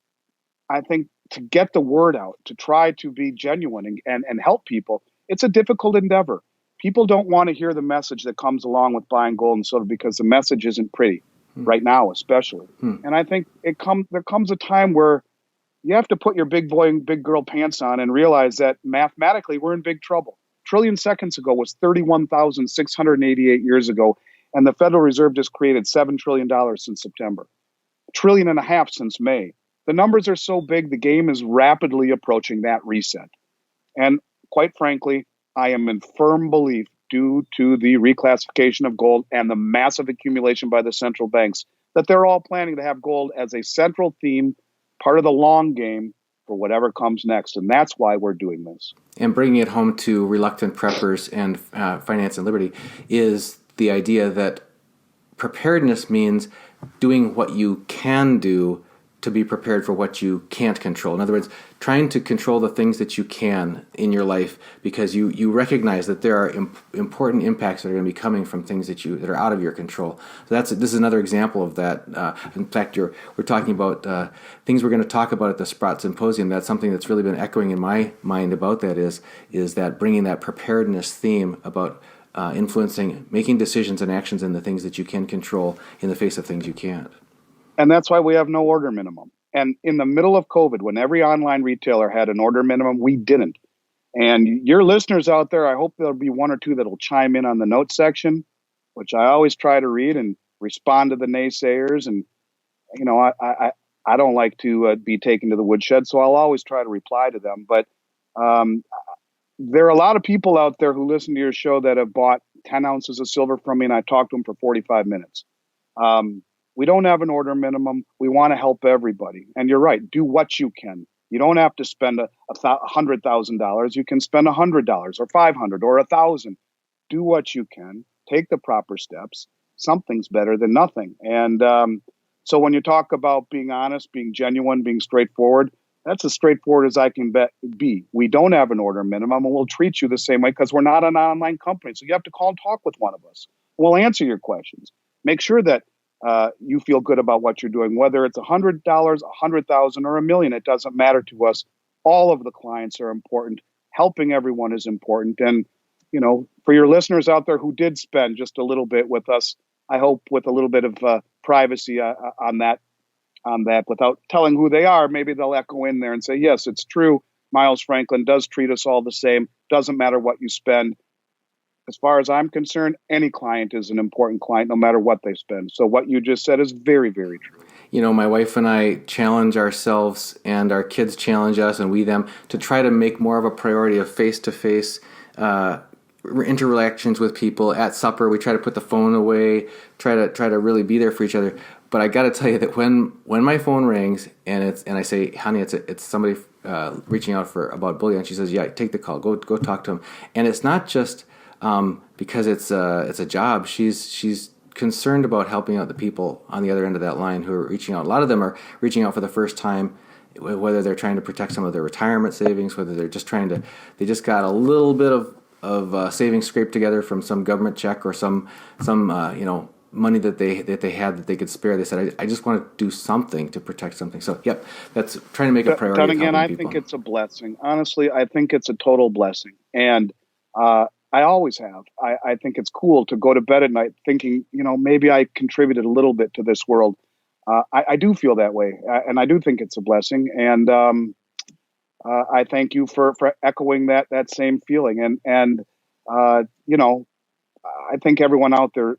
D: I think to get the word out, to try to be genuine and help people, it's a difficult endeavor. People don't want to hear the message that comes along with buying gold and silver because the message isn't pretty right now, especially. And I think there comes a time where you have to put your big boy and big girl pants on and realize that mathematically we're in big trouble. Trillion seconds ago was 31,688 years ago, and the Federal Reserve just created $7 trillion since September. $1.5 trillion since May. The numbers are so big, the game is rapidly approaching that reset. And quite frankly, I am in firm belief, due to the reclassification of gold and the massive accumulation by the central banks, that they're all planning to have gold as a central theme, part of the long game for whatever comes next. And that's why we're doing this.
C: And bringing it home to reluctant preppers and Finance and Liberty is the idea that preparedness means doing what you can do to be prepared for what you can't control. In other words, trying to control the things that you can in your life because you recognize that there are important impacts that are going to be coming from things that are out of your control. So this is another example of that. In fact, we're talking about things we're going to talk about at the Sprott Symposium. That's something that's really been echoing in my mind about that is that bringing that preparedness theme about influencing, making decisions and actions in the things that you can control in the face of things you can't.
D: And that's why we have no order minimum. And in the middle of COVID, when every online retailer had an order minimum, we didn't. And your listeners out there, I hope there'll be one or two that'll chime in on the notes section, which I always try to read and respond to the naysayers. And, I don't like to be taken to the woodshed, so I'll always try to reply to them. But there are a lot of people out there who listen to your show that have bought 10 ounces of silver from me, and I talked to them for 45 minutes. We don't have an order minimum. We want to help everybody. And you're right. Do what you can. You don't have to spend $100,000. You can spend $100 or $500 or $1,000. Do what you can. Take the proper steps. Something's better than nothing. And so when you talk about being honest, being genuine, being straightforward, that's as straightforward as I can be. We don't have an order minimum, and we'll treat you the same way because we're not an online company. So you have to call and talk with one of us. We'll answer your questions. Make sure that you feel good about what you're doing. Whether it's $100, $100,000, or $1 million, it doesn't matter to us. All of the clients are important. Helping everyone is important. And, for your listeners out there who did spend just a little bit with us, I hope with a little bit of privacy on that, without telling who they are, maybe they'll echo in there and say, yes, it's true. Miles Franklin does treat us all the same. Doesn't matter what you spend. As far as I'm concerned, any client is an important client, no matter what they spend. So what you just said is very, very true.
C: My wife and I challenge ourselves, and our kids challenge us, and we them, to try to make more of a priority of face-to-face interactions with people. At supper, we try to put the phone away, try to really be there for each other. But I got to tell you that when my phone rings and I say, honey, it's somebody reaching out about Bullion, she says, yeah, take the call, go talk to him. And it's not just because it's a job. She's concerned about helping out the people on the other end of that line who are reaching out. A lot of them are reaching out for the first time, whether they're trying to protect some of their retirement savings, whether they're just they just got a little bit of savings scraped together from some government check or some money that they had that they could spare. They said, I just want to do something to protect something. So, yep, that's trying to make a priority.
D: Then again, I think it's a blessing. Honestly, I think it's a total blessing. And I always have. I think it's cool to go to bed at night thinking, maybe I contributed a little bit to this world. I do feel that way. And I do think it's a blessing. And I thank you for echoing that same feeling. And I think everyone out there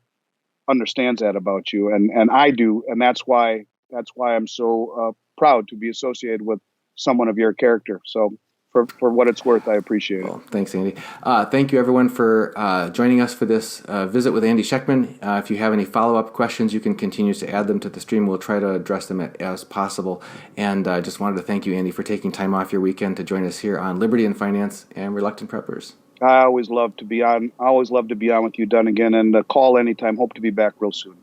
D: understands that about you, and I do, and that's why I'm so proud to be associated with someone of your character. So for what it's worth, I appreciate it.
C: Well, thanks, Andy. Thank you, everyone, for joining us for this visit with Andy Schekman. If you have any follow-up questions, you can continue to add them to the stream. We'll try to address them as possible. And I just wanted to thank you, Andy, for taking time off your weekend to join us here on Liberty and Finance and Reluctant Preppers.
D: I always love to be on. I always love to be on with you, Dunnigan, and call anytime. Hope to be back real soon.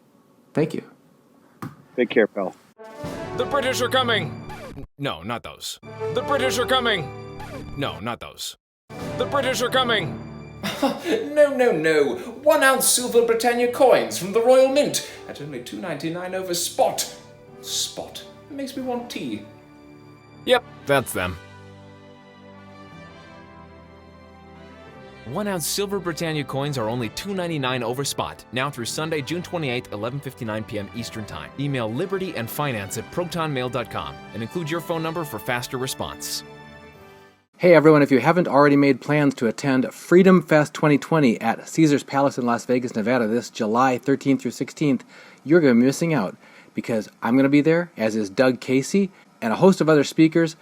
C: Thank you.
D: Take care, pal.
A: The British are coming! No, not those. The British are coming! No, not those. The British are coming!
B: No. 1 ounce silver Britannia coins from the Royal Mint at only $2.99 over spot. Spot. It makes me want tea.
A: Yep, that's them. 1 ounce silver Britannia coins are only $2.99 over spot, now through Sunday, June 28th, 11:59 p.m. Eastern Time. Email libertyandfinance@protonmail.com and include your phone number for faster response.
C: Hey everyone, if you haven't already made plans to attend Freedom Fest 2020 at Caesars Palace in Las Vegas, Nevada this July 13th through 16th, you're going to be missing out because I'm going to be there, as is Doug Casey, and a host of other speakers.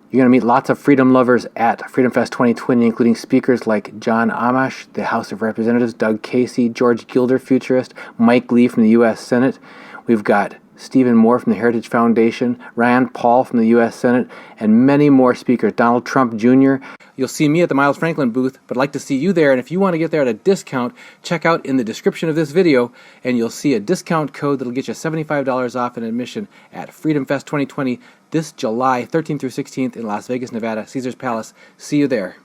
C: You're going to meet lots of freedom lovers at Freedom Fest 2020, including speakers like John Amash, the House of Representatives, Doug Casey, George Gilder, futurist, Mike Lee from the U.S. Senate. We've got Stephen Moore from the Heritage Foundation, Rand Paul from the U.S. Senate, and many more speakers, Donald Trump Jr. You'll see me at the Miles Franklin booth, but I'd like to see you there, and if you want to get there at a discount, check out in the description of this video, and you'll see a discount code that'll get you $75 off an admission at Freedom Fest 2020 this July 13th through 16th in Las Vegas, Nevada, Caesars Palace. See you there.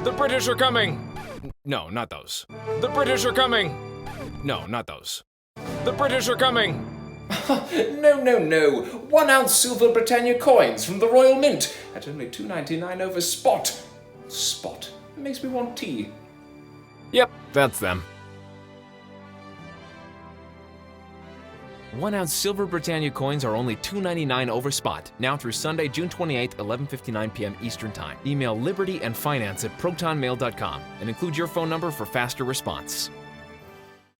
A: The British are coming! No, not those. The British are coming! No, not those. The British are coming!
B: No. 1 ounce silver Britannia coins from the Royal Mint at only $2.99 over spot. Spot. It makes me want tea.
A: Yep, that's them. 1 ounce silver Britannia coins are only $2.99 over spot, now through Sunday, June 28th, 11:59 p.m. Eastern Time. Email libertyandfinance@protonmail.com and include your phone number for faster response.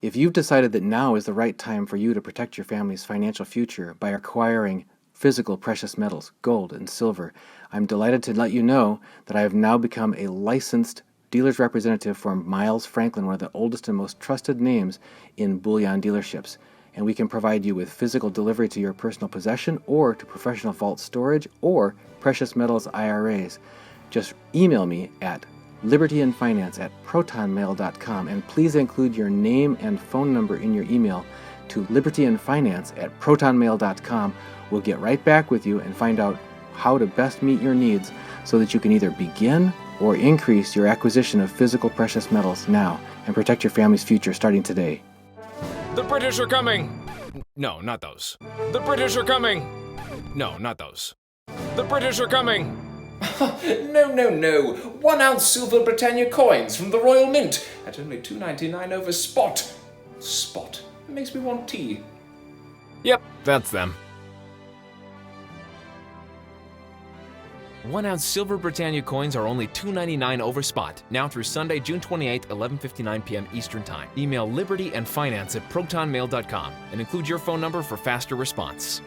C: If you've decided that now is the right time for you to protect your family's financial future by acquiring physical precious metals, gold and silver, I'm delighted to let you know that I have now become a licensed dealer's representative for Miles Franklin, one of the oldest and most trusted names in bullion dealerships. And we can provide you with physical delivery to your personal possession or to professional vault storage or precious metals IRAs. Just email me at libertyandfinance@protonmail.com, and please include your name and phone number in your email to libertyandfinance@protonmail.com. We'll get right back with you and find out how to best meet your needs so that you can either begin or increase your acquisition of physical precious metals now and protect your family's future starting today.
A: The British are coming! No, not those. The British are coming! No, not those. The British are coming!
B: No. 1 ounce silver Britannia coins from the Royal Mint at only $2.99 over spot. Spot. It makes me want tea.
A: Yep, that's them.
E: 1 ounce silver Britannia coins are only $2.99 over spot, now through Sunday, June 28th, 11:59 p.m. Eastern Time. Email libertyandfinance@protonmail.com and include your phone number for faster response.